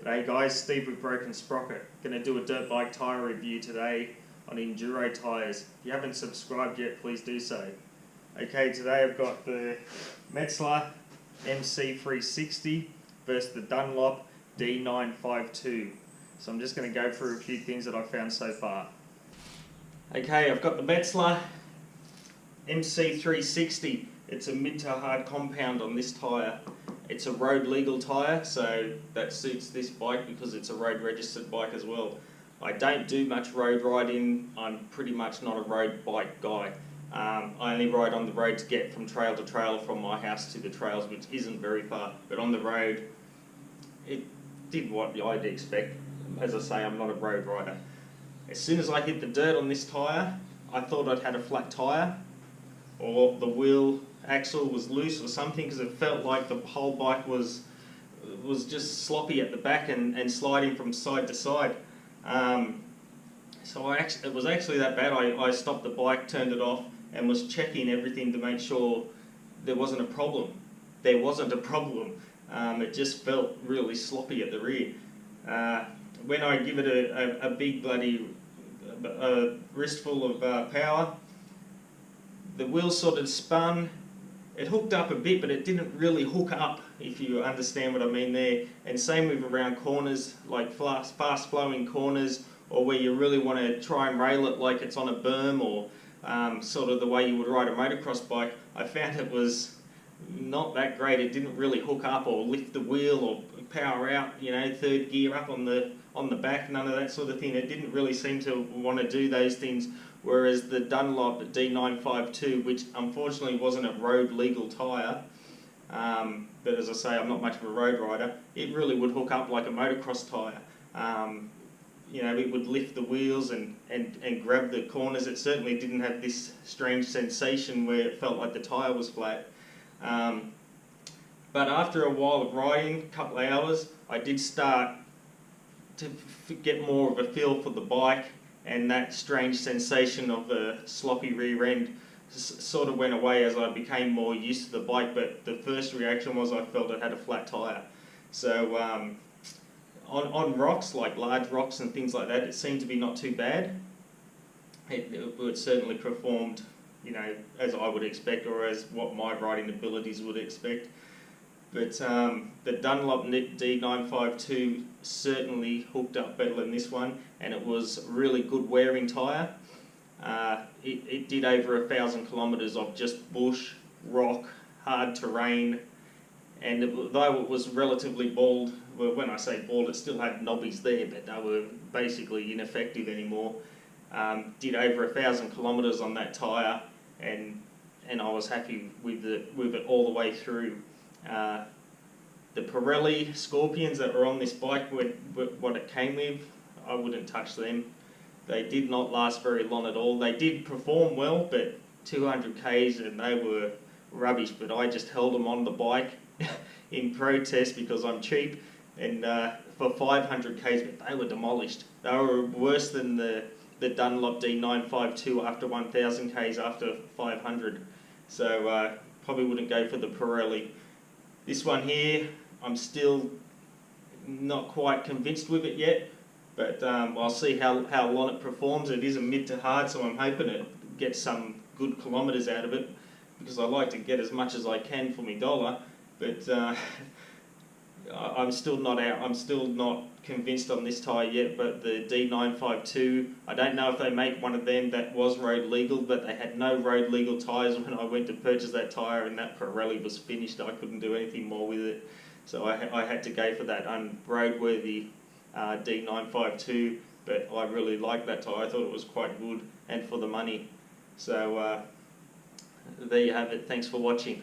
G'day guys, Steve with Broken Sprocket. Going to do a dirt bike tyre review today on Enduro tyres. If you haven't subscribed yet, please do so. Okay, today I've got the Metzeler MC360 versus the Dunlop D952. So I'm just going to go through a few things that I've found so far. Okay, I've got the Metzeler MC360. It's a mid to hard compound on this tyre. It's a road legal tyre, so that suits this bike because it's a road registered bike as well. I don't do much road riding. I'm pretty much not a road bike guy. I only ride on the road to get from trail to trail, from my house to the trails, which isn't very far. But on the road, it did what I'd expect. As I say, I'm not a road rider. As soon as I hit the dirt on this tyre, I thought I'd had a flat tyre, or the wheel axle was loose or something, because it felt like the whole bike was just sloppy at the back and sliding from side to side. So it was actually that bad. I stopped the bike, turned it off, and was checking everything to make sure there wasn't a problem. There wasn't a problem. It just felt really sloppy at the rear. When I give it a big bloody wristful of power, the wheel sort of spun. It hooked up a bit, but it didn't really hook up, if you understand what I mean there. And same with around corners, like fast flowing corners, or where you really want to try and rail it like it's on a berm, or sort of the way you would ride a motocross bike. I found it was not that great. It didn't really hook up or lift the wheel or power out, you know, third gear up on the back, none of that sort of thing. It didn't really seem to want to do those things. Whereas the Dunlop D952, which unfortunately wasn't a road legal tyre, but as I say, I'm not much of a road rider, it really would hook up like a motocross tyre. You know, it would lift the wheels and grab the corners. It certainly didn't have this strange sensation where it felt like the tyre was flat. But after a while of riding, a couple of hours, I did start to get more of a feel for the bike, and that strange sensation of the sloppy rear end sort of went away as I became more used to the bike. But the first reaction was I felt it had a flat tyre. So on rocks, like large rocks and things like that, it seemed to be not too bad. It certainly performed, you know, as I would expect, or as what my riding abilities would expect. But the Dunlop D952 certainly hooked up better than this one, and it was a really good wearing tyre. It did over 1,000 kilometres of just bush, rock, hard terrain, and though it was relatively bald, well, when I say bald, it still had knobbies there, but they were basically ineffective anymore. Did over 1,000 kilometres on that tyre, and I was happy with it all the way through. The Pirelli Scorpions that were on this bike, what it came with, I wouldn't touch them. They did not last very long at all. They did perform well, but 200 k's and they were rubbish. But I just held them on the bike in protest because I'm cheap, and for 500 k's, but they were demolished. They were worse than the Dunlop D952 after 1,000 k's after 500. So probably wouldn't go for the Pirelli. This one here, I'm still not quite convinced with it yet, but I'll see how long it performs. It is a mid to hard, so I'm hoping it gets some good kilometres out of it, because I like to get as much as I can for my dollar. But I'm still not convinced on this tyre yet. But the D952, I don't know if they make one of them that was road legal, but they had no road legal tyres when I went to purchase that tyre, and that Pirelli was finished. I couldn't do anything more with it, so I had to go for that unroadworthy D952. But I really liked that tyre. I thought it was quite good, and for the money. So there you have it. Thanks for watching.